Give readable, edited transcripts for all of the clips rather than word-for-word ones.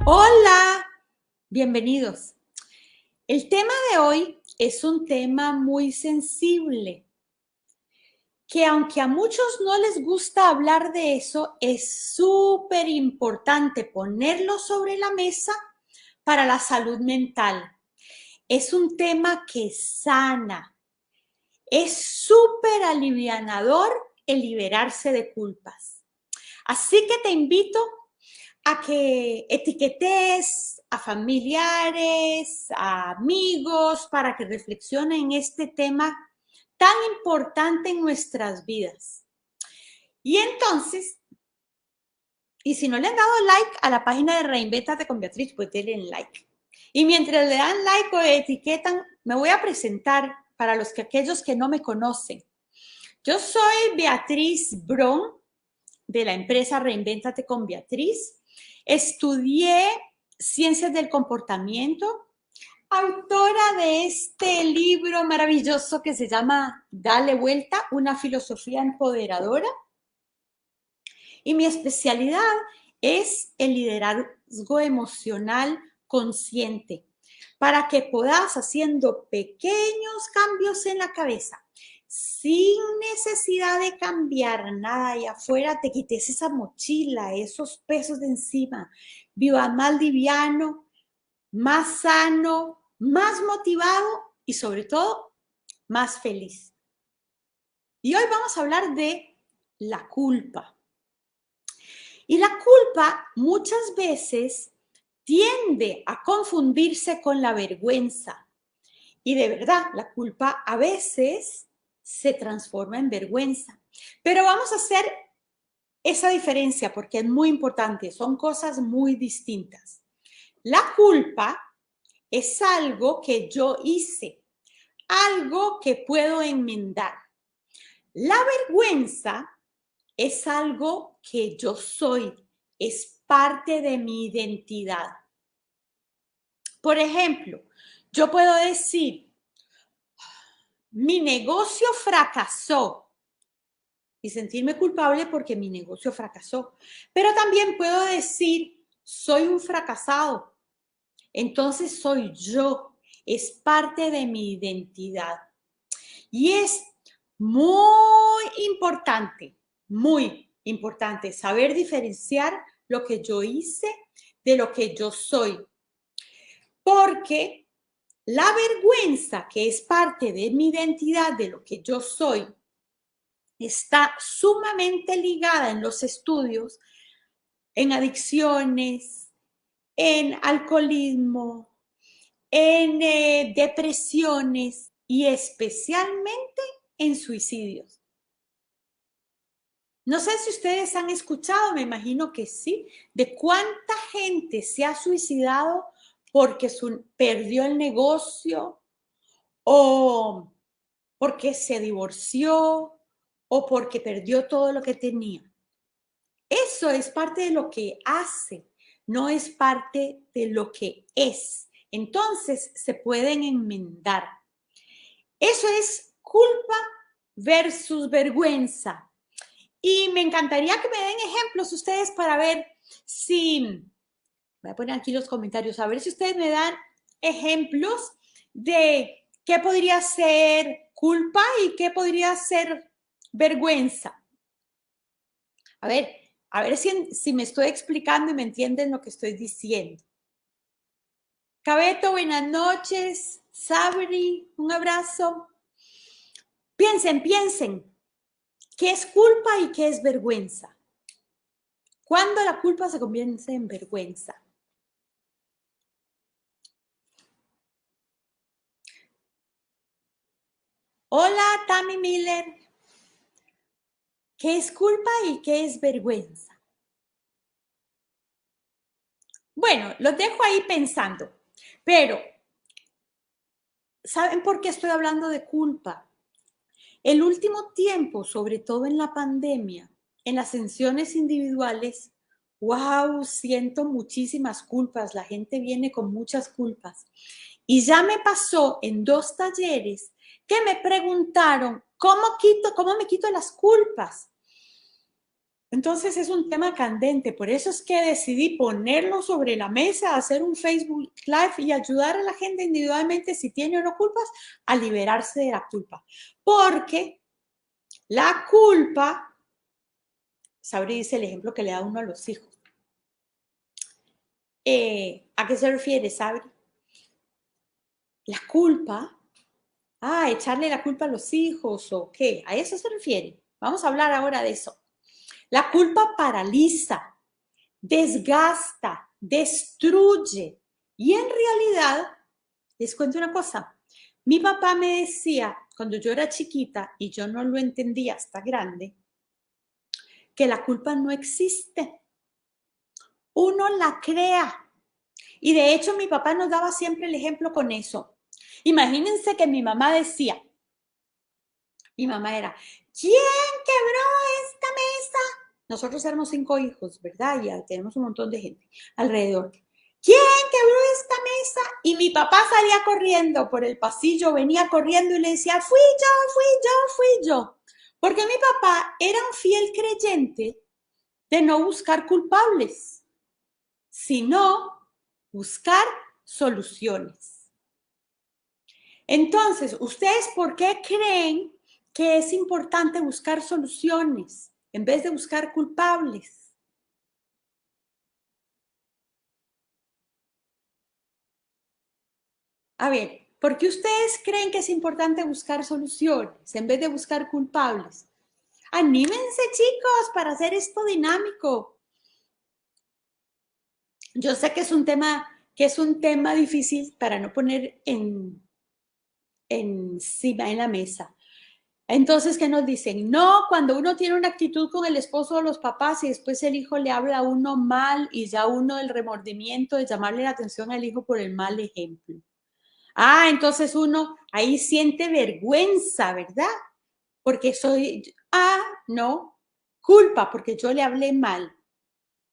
Hola, bienvenidos. El tema de hoy es un tema muy sensible, que aunque a muchos no les gusta hablar de eso, es súper importante ponerlo sobre la mesa para la salud mental. Es un tema que sana, es súper alivianador el liberarse de culpas. Así que te invito a que etiquetes a familiares, a amigos, para que reflexionen en este tema tan importante en nuestras vidas. Y entonces, y si no le han dado like a la página de Reinvéntate con Beatriz, pues denle like. Y mientras le dan like o etiquetan, me voy a presentar para aquellos que no me conocen. Yo soy Beatriz Bron, de la empresa Reinvéntate con Beatriz. Estudié Ciencias del Comportamiento, autora de este libro maravilloso que se llama Dale Vuelta, una filosofía empoderadora. Y mi especialidad es el liderazgo emocional consciente, para que puedas, haciendo pequeños cambios en la cabeza, sin necesidad de cambiar nada allá afuera, te quites esa mochila, esos pesos de encima, vivas más liviano, más sano, más motivado y sobre todo más feliz. Y hoy vamos a hablar de la culpa. Y la culpa muchas veces tiende a confundirse con la vergüenza. Y de verdad, la culpa a veces se transforma en vergüenza. Pero vamos a hacer esa diferencia porque es muy importante, son cosas muy distintas. La culpa es algo que yo hice, algo que puedo enmendar. La vergüenza es algo que yo soy, es parte de mi identidad. Por ejemplo, yo puedo decir, mi negocio fracasó y sentirme culpable porque mi negocio fracasó. Pero también puedo decir, soy un fracasado. Entonces soy yo, es parte de mi identidad. Y es muy importante saber diferenciar lo que yo hice de lo que yo soy. Porque la vergüenza, que es parte de mi identidad, de lo que yo soy, está sumamente ligada en los estudios, en adicciones, en alcoholismo, en depresiones y especialmente en suicidios. No sé si ustedes han escuchado, me imagino que sí, de cuánta gente se ha suicidado porque perdió el negocio o porque se divorció o porque perdió todo lo que tenía. Eso es parte de lo que hace, no es parte de lo que es. Entonces se pueden enmendar. Eso es culpa versus vergüenza. Y me encantaría que me den ejemplos ustedes para ver si, voy a poner aquí los comentarios, a ver si ustedes me dan ejemplos de qué podría ser culpa y qué podría ser vergüenza. A ver si me estoy explicando y me entienden lo que estoy diciendo. Cabeto, buenas noches. Sabri, un abrazo. Piensen. ¿Qué es culpa y qué es vergüenza? ¿Cuándo la culpa se convierte en vergüenza? Hola, Tammy Miller. ¿Qué es culpa y qué es vergüenza? Bueno, los dejo ahí pensando, pero ¿saben por qué estoy hablando de culpa? El último tiempo, sobre todo en la pandemia, en las sesiones individuales, wow, siento muchísimas culpas, la gente viene con muchas culpas. Y ya me pasó en 2 talleres que me preguntaron, ¿cómo me quito las culpas? Entonces es un tema candente, por eso es que decidí ponerlo sobre la mesa, hacer un Facebook Live y ayudar a la gente individualmente, si tiene o no culpas, a liberarse de la culpa. Porque la culpa, Sabri dice el ejemplo que le da uno a los hijos. ¿A qué se refiere, Sabri? La culpa, echarle la culpa a los hijos o qué, ¿a eso se refiere? Vamos a hablar ahora de eso. La culpa paraliza, desgasta, destruye. Y en realidad, les cuento una cosa. Mi papá me decía, cuando yo era chiquita y yo no lo entendía hasta grande, que la culpa no existe. Uno la crea. Y de hecho mi papá nos daba siempre el ejemplo con eso. Imagínense que mi mamá decía, mi mamá era, ¿quién quebró esta mesa? Nosotros éramos 5 hijos, ¿verdad? Ya tenemos un montón de gente alrededor. ¿Quién quebró esta mesa? Y mi papá salía corriendo por el pasillo, venía corriendo y le decía, fui yo. Porque mi papá era un fiel creyente de no buscar culpables, sino buscar soluciones. Entonces, ¿ustedes por qué creen que es importante buscar soluciones en vez de buscar culpables? A ver, ¿por qué ustedes creen que es importante buscar soluciones en vez de buscar culpables? Anímense, chicos, para hacer esto dinámico. Yo sé que es un tema difícil para no poner encima en la mesa. Entonces, ¿qué nos dicen? No, cuando uno tiene una actitud con el esposo o los papás y después el hijo le habla a uno mal y ya uno el remordimiento de llamarle la atención al hijo por el mal ejemplo. Entonces uno ahí siente vergüenza, ¿verdad? Porque no, culpa porque yo le hablé mal.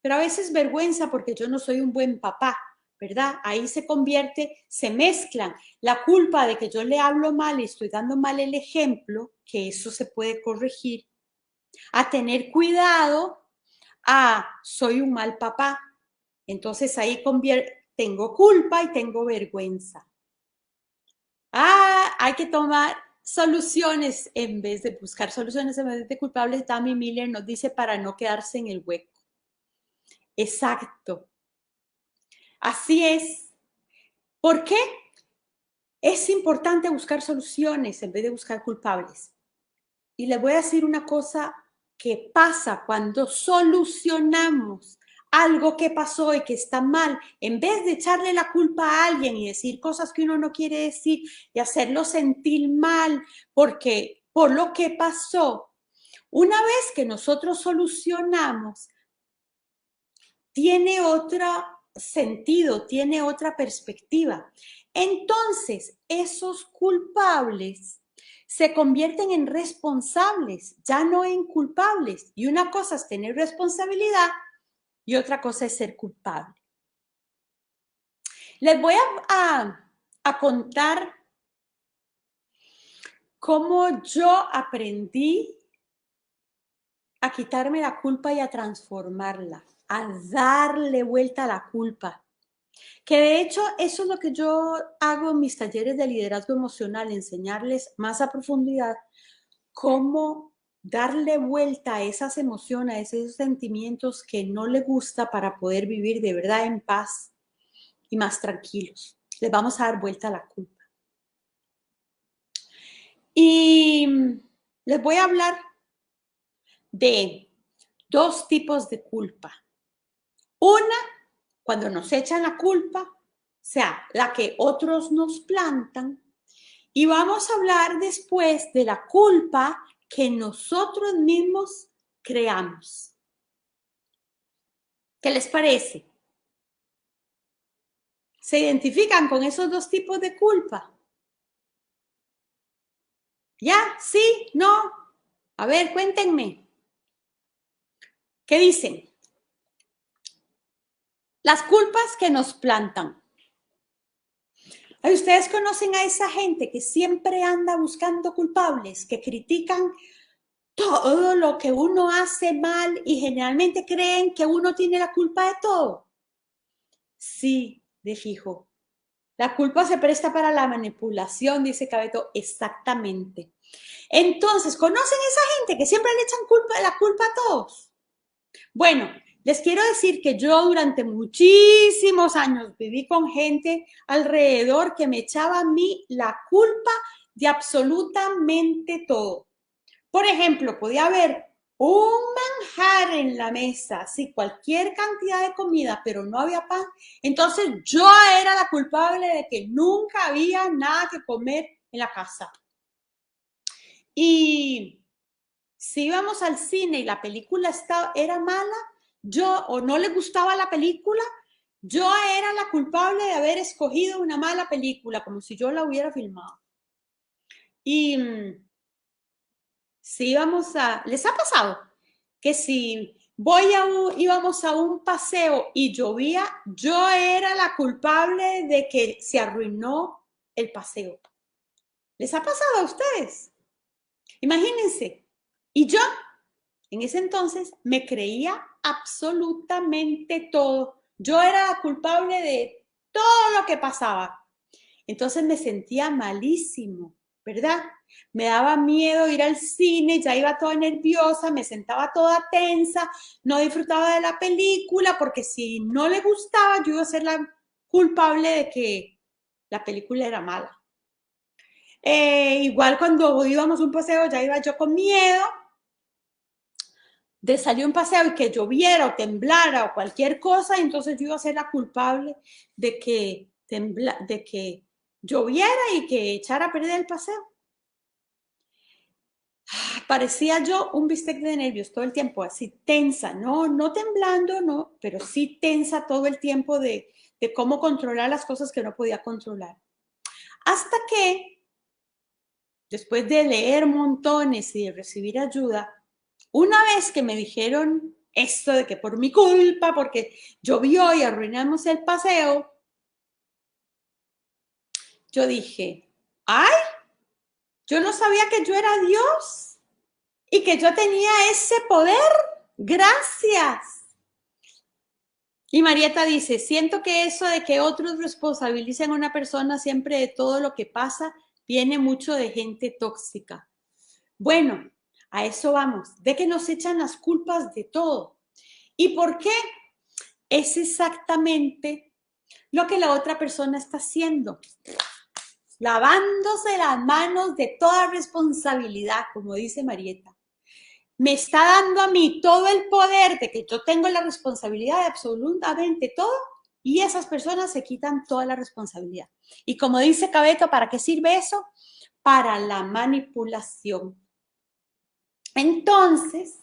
Pero a veces vergüenza porque yo no soy un buen papá, ¿verdad? Ahí se mezclan la culpa de que yo le hablo mal y estoy dando mal el ejemplo, que eso se puede corregir, a tener cuidado, soy un mal papá. Entonces ahí tengo culpa y tengo vergüenza. Hay que tomar soluciones en vez de buscar soluciones en vez de culpables. Tammy Miller nos dice para no quedarse en el hueco. Exacto. Así es. ¿Por qué? Es importante buscar soluciones en vez de buscar culpables. Y les voy a decir una cosa que pasa cuando solucionamos algo que pasó y que está mal, en vez de echarle la culpa a alguien y decir cosas que uno no quiere decir y hacerlo sentir mal por lo que pasó. Una vez que nosotros solucionamos, tiene otro sentido, tiene otra perspectiva. Entonces, esos culpables se convierten en responsables, ya no en culpables. Y una cosa es tener responsabilidad y otra cosa es ser culpable. Les voy a contar cómo yo aprendí a quitarme la culpa y a transformarla, a darle vuelta a la culpa. Que de hecho eso es lo que yo hago en mis talleres de liderazgo emocional, enseñarles más a profundidad cómo darle vuelta a esas emociones, a esos sentimientos que no le gusta para poder vivir de verdad en paz y más tranquilos. Les vamos a dar vuelta a la culpa. Y les voy a hablar de 2 tipos de culpa. Una, cuando nos echan la culpa, o sea, la que otros nos plantan. Y vamos a hablar después de la culpa que nosotros mismos creamos. ¿Qué les parece? ¿Se identifican con esos 2 tipos de culpa? ¿Ya? ¿Sí? ¿No? A ver, cuéntenme. ¿Qué dicen? Las culpas que nos plantan. ¿Ustedes conocen a esa gente que siempre anda buscando culpables, que critican todo lo que uno hace mal y generalmente creen que uno tiene la culpa de todo. Sí, de fijo. La culpa se presta para la manipulación, dice Cabeto, exactamente. Entonces, ¿conocen esa gente que siempre le echan la culpa a todos? Bueno, les quiero decir que yo durante muchísimos años viví con gente alrededor que me echaba a mí la culpa de absolutamente todo. Por ejemplo, podía haber un manjar en la mesa, sí, cualquier cantidad de comida, pero no había pan. Entonces yo era la culpable de que nunca había nada que comer en la casa. Y si íbamos al cine y la película era mala, yo o no le gustaba la película, yo era la culpable de haber escogido una mala película, como si yo la hubiera filmado. Y si íbamos a, ¿les ha pasado? Que si íbamos a un paseo y llovía, yo era la culpable de que se arruinó el paseo. ¿Les ha pasado a ustedes? Imagínense. Y yo, en ese entonces, me creía absolutamente todo. Yo era la culpable de todo lo que pasaba. Entonces me sentía malísimo, ¿verdad? Me daba miedo ir al cine, ya iba toda nerviosa, me sentaba toda tensa, no disfrutaba de la película porque si no le gustaba yo iba a ser la culpable de que la película era mala. Igual cuando íbamos a un paseo ya iba yo con miedo de salir a un paseo y que lloviera o temblara o cualquier cosa, entonces yo iba a ser la culpable de que, de que lloviera y que echara a perder el paseo. Parecía yo un bistec de nervios todo el tiempo, así tensa, no temblando, no, pero sí tensa todo el tiempo de cómo controlar las cosas que no podía controlar. Hasta que, después de leer montones y de recibir ayuda, una vez que me dijeron esto de que por mi culpa, porque llovió y arruinamos el paseo, yo dije, ay, yo no sabía que yo era Dios y que yo tenía ese poder. Gracias. Y Marieta dice, siento que eso de que otros responsabilicen a una persona siempre de todo lo que pasa, viene mucho de gente tóxica. Bueno, a eso vamos, de que nos echan las culpas de todo. ¿Y por qué? Es exactamente lo que la otra persona está haciendo, lavándose las manos de toda responsabilidad, como dice Marieta. Me está dando a mí todo el poder de que yo tengo la responsabilidad de absolutamente todo y esas personas se quitan toda la responsabilidad. Y como dice Cabeto, ¿para qué sirve eso? Para la manipulación. Entonces,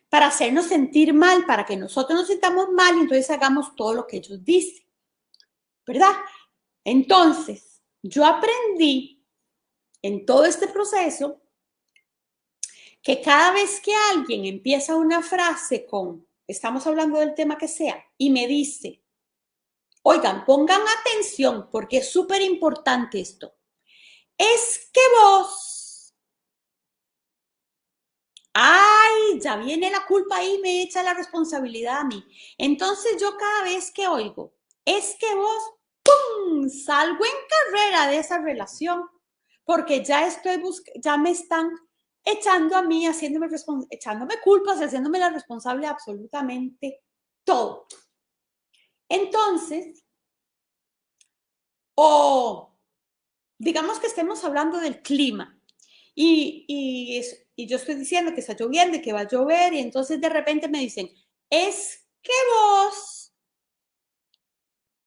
para hacernos sentir mal, para que nosotros nos sintamos mal y entonces hagamos todo lo que ellos dicen, ¿verdad? Entonces, yo aprendí en todo este proceso que cada vez que alguien empieza una frase con, estamos hablando del tema que sea, y me dice, oigan, pongan atención porque es súper importante esto, es que vos, ay, ya viene la culpa ahí, me echa la responsabilidad a mí. Entonces yo cada vez que oigo, es que vos, ¡pum!, salgo en carrera de esa relación porque ya me están echando a mí, echándome culpas, haciéndome la responsable de absolutamente todo. Entonces, o digamos que estemos hablando del clima y yo estoy diciendo que está lloviendo y que va a llover y entonces de repente me dicen, es que vos,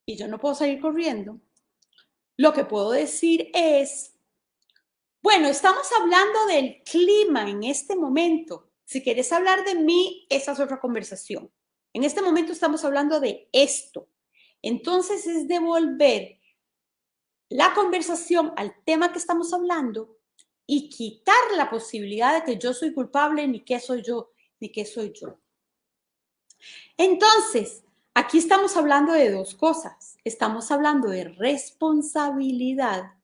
y yo no puedo salir corriendo, lo que puedo decir es, bueno, estamos hablando del clima en este momento. Si quieres hablar de mí, esa es otra conversación. En este momento estamos hablando de esto. Entonces es devolver la conversación al tema que estamos hablando y quitar la posibilidad de que yo soy culpable, ni qué soy yo, ni qué soy yo. Entonces, aquí estamos hablando de dos cosas. Estamos hablando de responsabilidad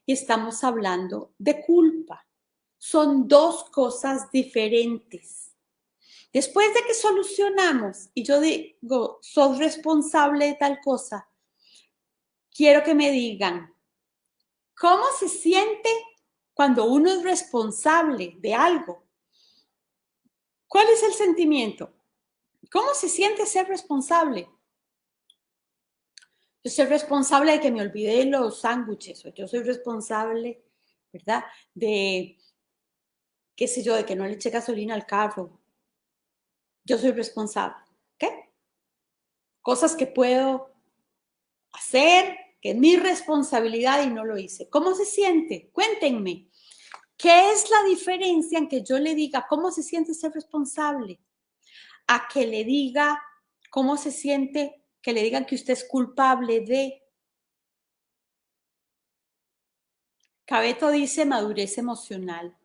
y estamos hablando de culpa. son dos cosas diferentes. Después de que solucionamos y yo digo, sos responsable de tal cosa, quiero que me digan, ¿cómo se siente cuando uno es responsable de algo? ¿Cuál es el sentimiento? ¿Cómo se siente ser responsable? Yo soy responsable de que me olvidé los sándwiches, o yo soy responsable, ¿verdad? De, qué sé yo, de que no le eché gasolina al carro. Yo soy responsable, ¿ok? Cosas que puedo hacer, que es mi responsabilidad y no lo hice. ¿Cómo se siente? Cuéntenme. ¿Qué es la diferencia en que yo le diga cómo se siente ser responsable? A que le diga cómo se siente, que le digan que usted es culpable de. Cabeto dice madurez emocional.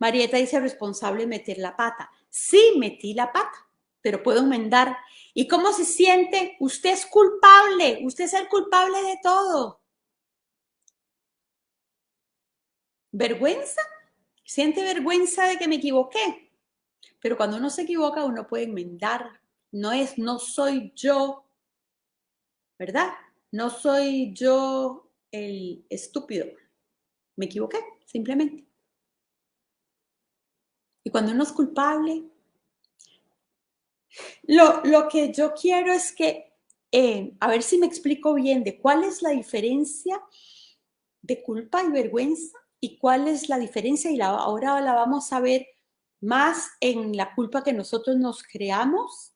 Marieta dice responsable meter la pata. Sí, metí la pata, pero puedo enmendar. ¿Y cómo se siente? Usted es culpable, usted es el culpable de todo. ¿Vergüenza? ¿Siente vergüenza de que me equivoqué? Pero cuando uno se equivoca, uno puede enmendar. No soy yo, ¿verdad? No soy yo el estúpido. Me equivoqué, simplemente. Y cuando uno es culpable, lo que yo quiero es que, a ver si me explico bien, de cuál es la diferencia de culpa y vergüenza y cuál es la diferencia, y ahora la vamos a ver más en la culpa que nosotros nos creamos,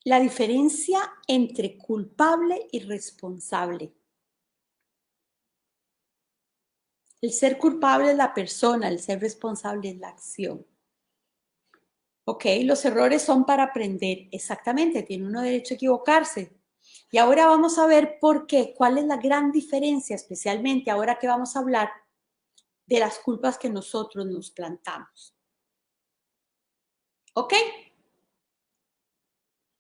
la diferencia entre culpable y responsable. El ser culpable es la persona, el ser responsable es la acción. Ok, los errores son para aprender, exactamente, tiene uno derecho a equivocarse. Y ahora vamos a ver por qué, cuál es la gran diferencia, especialmente ahora que vamos a hablar de las culpas que nosotros nos plantamos. ¿Ok?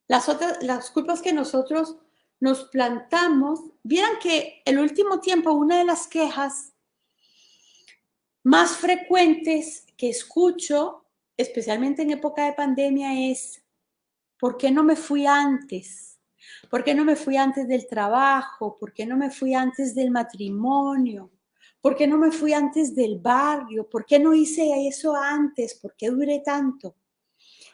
Las culpas que nosotros nos plantamos, vieran que el último tiempo una de las quejas más frecuentes que escucho, especialmente en época de pandemia, es ¿por qué no me fui antes? ¿Por qué no me fui antes del trabajo? ¿Por qué no me fui antes del matrimonio? ¿Por qué no me fui antes del barrio? ¿Por qué no hice eso antes? ¿Por qué duré tanto?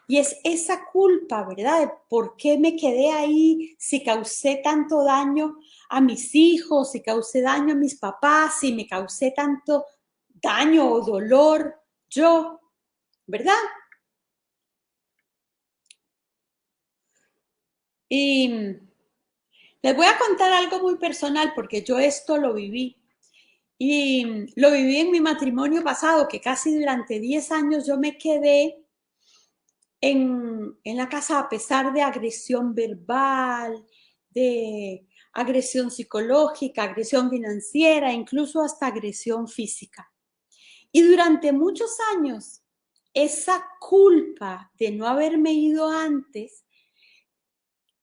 Y es esa culpa, ¿verdad? De por qué me quedé ahí, si causé tanto daño a mis hijos, si causé daño a mis papás, si me causé tanto daño o dolor yo, ¿verdad? Y les voy a contar algo muy personal porque yo esto lo viví. Y lo viví en mi matrimonio pasado, que casi durante 10 años yo me quedé en la casa a pesar de agresión verbal, de agresión psicológica, agresión financiera, incluso hasta agresión física. Y durante muchos años, esa culpa de no haberme ido antes,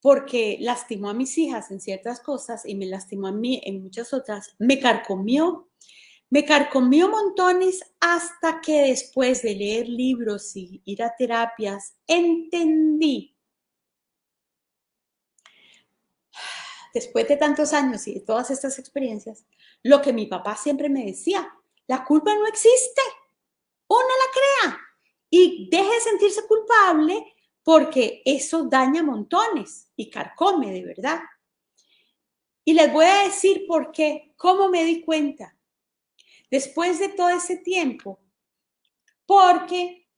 porque lastimó a mis hijas en ciertas cosas y me lastimó a mí en muchas otras, me carcomió. Me carcomió montones hasta que después de leer libros y ir a terapias, entendí, después de tantos años y de todas estas experiencias, lo que mi papá siempre me decía, la culpa no existe, uno la crea y deje de sentirse culpable porque eso daña montones y carcome de verdad. Y les voy a decir por qué, cómo me di cuenta. Después de todo ese tiempo, porque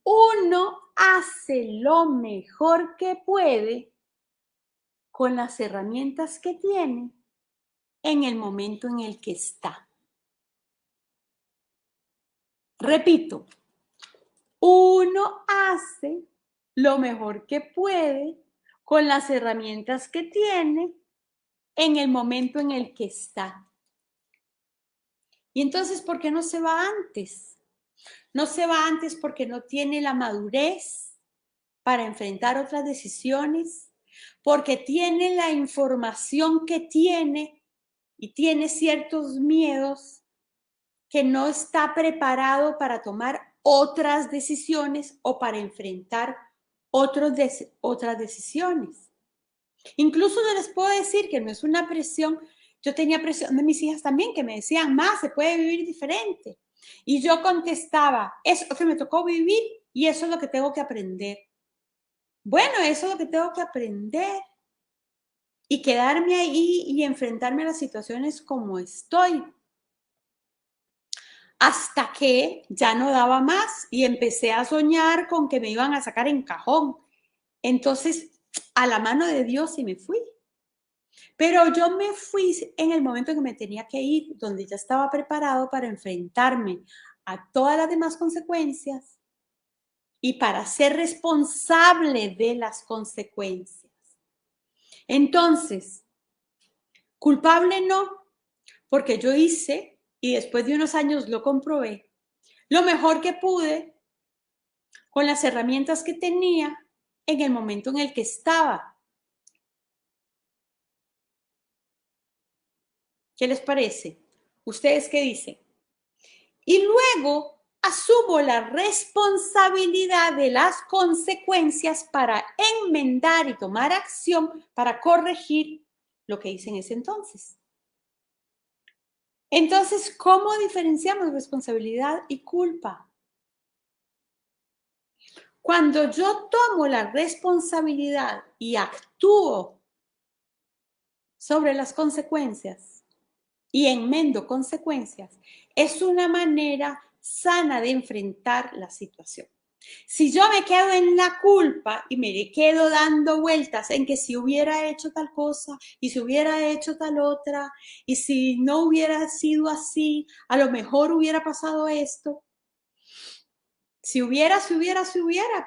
uno hace lo mejor que puede con las herramientas que tiene en el momento en el que está. Repito, uno hace lo mejor que puede con las herramientas que tiene en el momento en el que está. Y entonces, ¿por qué no se va antes? No se va antes porque no tiene la madurez para enfrentar otras decisiones, porque tiene la información que tiene y tiene ciertos miedos que no está preparado para tomar otras decisiones o para enfrentar otras decisiones. Incluso yo les puedo decir que no es una presión. Yo tenía presión de mis hijas también que me decían, más se puede vivir diferente. Y yo contestaba, eso es lo que me tocó vivir y eso es lo que tengo que aprender. Bueno, eso es lo que tengo que aprender. Y quedarme ahí y enfrentarme a las situaciones como estoy. Hasta que ya no daba más y empecé a soñar con que me iban a sacar en cajón. Entonces, a la mano de Dios y me fui. Pero yo me fui en el momento en que me tenía que ir, donde ya estaba preparado para enfrentarme a todas las demás consecuencias y para ser responsable de las consecuencias. Entonces, culpable no, porque yo hice, y después de unos años lo comprobé, lo mejor que pude con las herramientas que tenía en el momento en el que estaba. ¿Qué les parece? ¿Ustedes qué dicen? Y luego asumo la responsabilidad de las consecuencias para enmendar y tomar acción para corregir lo que hice en ese entonces. Entonces, ¿cómo diferenciamos responsabilidad y culpa? Cuando yo tomo la responsabilidad y actúo sobre las consecuencias y enmendo consecuencias, es una manera sana de enfrentar la situación. Si yo me quedo en la culpa y me quedo dando vueltas en que si hubiera hecho tal cosa y si hubiera hecho tal otra y si no hubiera sido así, a lo mejor hubiera pasado esto. Si hubiera,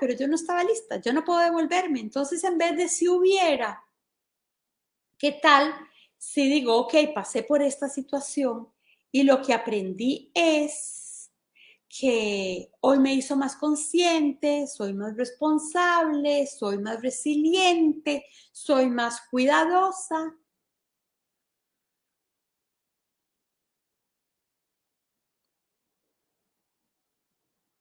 pero yo no estaba lista, yo no puedo devolverme. Entonces, en vez de si hubiera, ¿qué tal si digo, ok, pasé por esta situación y lo que aprendí es que hoy me hizo más consciente, soy más responsable, soy más resiliente, soy más cuidadosa?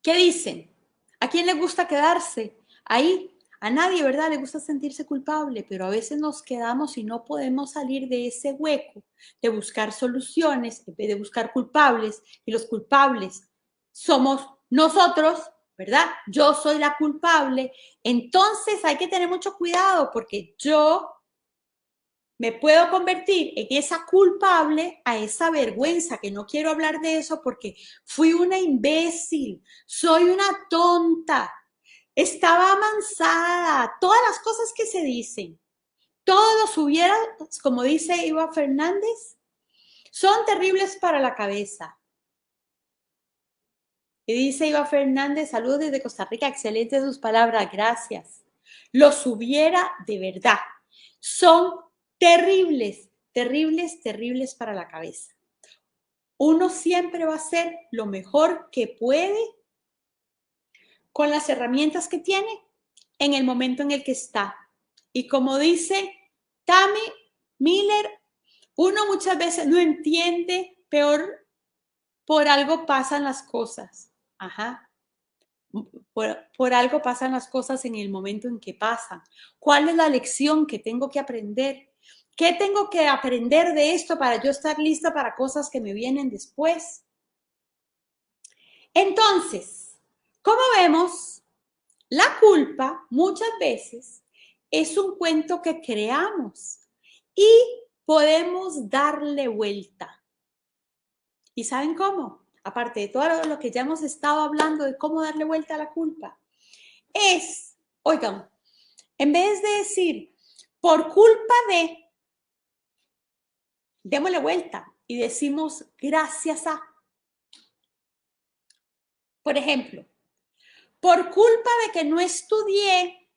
¿Qué dicen? ¿A quién le gusta quedarse ahí? A nadie, ¿verdad? Le gusta sentirse culpable, pero a veces nos quedamos y no podemos salir de ese hueco de buscar soluciones en vez de buscar culpables, y los culpables somos nosotros, ¿verdad? Yo soy la culpable. Entonces hay que tener mucho cuidado porque yo me puedo convertir en esa culpable, a esa vergüenza, que no quiero hablar de eso porque fui una imbécil, soy una tonta, estaba amansada, todas las cosas que se dicen, todos los hubiera, como dice Iva Fernández, son terribles para la cabeza. Y dice Iva Fernández, saludos desde Costa Rica, excelentes sus palabras, gracias. Los hubiera de verdad, son terribles, terribles, terribles para la cabeza. Uno siempre va a hacer lo mejor que puede con las herramientas que tiene en el momento en el que está. Y como dice Tammy Miller, uno muchas veces no entiende, peor por algo pasan las cosas. Ajá. Por algo pasan las cosas en el momento en que pasan. ¿Cuál es la lección que tengo que aprender? ¿Qué tengo que aprender de esto para yo estar lista para cosas que me vienen después? Entonces, como vemos, la culpa muchas veces es un cuento que creamos y podemos darle vuelta. ¿Y saben cómo? Aparte de todo lo que ya hemos estado hablando de cómo darle vuelta a la culpa, es, oigan, en vez de decir, por culpa de, démosle vuelta y decimos gracias a. Por ejemplo, por culpa de que no estudié,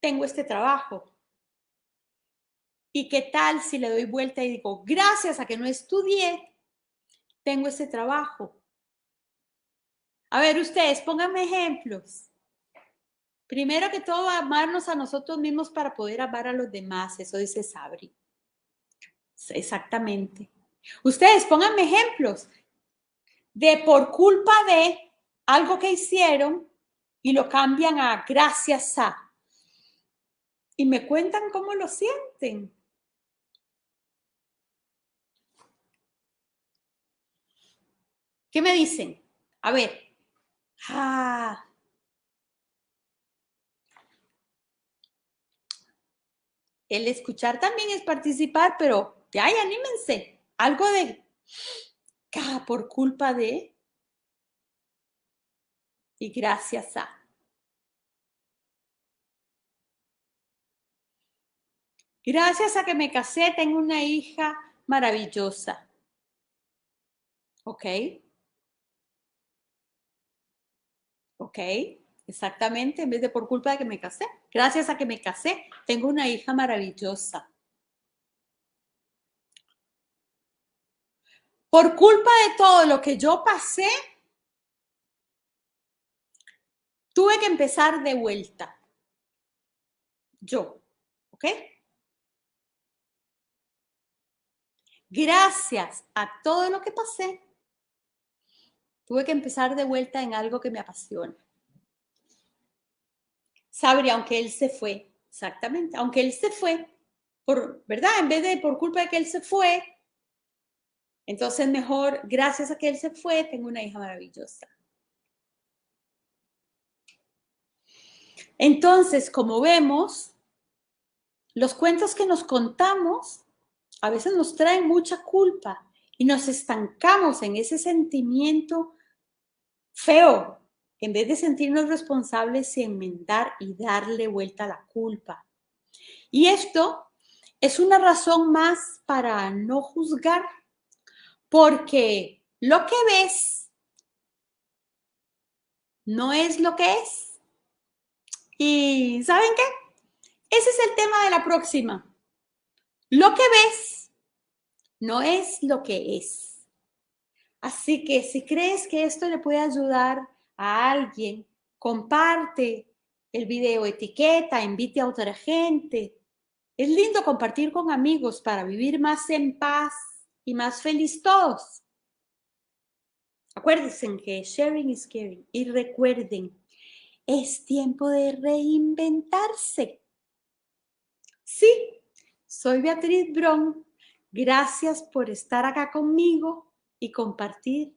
tengo este trabajo. ¿Y qué tal si le doy vuelta y digo, gracias a que no estudié, tengo este trabajo? A ver, ustedes, pónganme ejemplos. Primero que todo, amarnos a nosotros mismos para poder amar a los demás. Eso dice Sabri. Exactamente. Ustedes pónganme ejemplos de por culpa de algo que hicieron y lo cambian a gracias a. Y me cuentan cómo lo sienten. ¿Qué me dicen? A ver. El escuchar también es participar, pero ya, anímense. Algo de por culpa de y gracias a. Gracias a que me casé, tengo una hija maravillosa. ¿Ok? ¿Ok? Exactamente, en vez de por culpa de que me casé. Gracias a que me casé, tengo una hija maravillosa. Por culpa de todo lo que yo pasé, tuve que empezar de vuelta. Yo. ¿Ok? Gracias a todo lo que pasé, tuve que empezar de vuelta en algo que me apasiona. Sabri, aunque él se fue, exactamente, aunque él se fue, ¿verdad? En vez de por culpa de que él se fue, entonces mejor, gracias a que él se fue, tengo una hija maravillosa. Entonces, como vemos, los cuentos que nos contamos a veces nos traen mucha culpa y nos estancamos en ese sentimiento feo, en vez de sentirnos responsables y enmendar y darle vuelta a la culpa. Y esto es una razón más para no juzgar, porque lo que ves no es lo que es. ¿Y saben qué? Ese es el tema de la próxima. Lo que ves no es lo que es. Así que si crees que esto le puede ayudar a alguien, comparte el video, etiqueta, invite a otra gente. Es lindo compartir con amigos para vivir más en paz y más feliz todos. Acuérdense que sharing is caring. Y recuerden, es tiempo de reinventarse. Sí, soy Beatriz Bron. Gracias por estar acá conmigo y compartir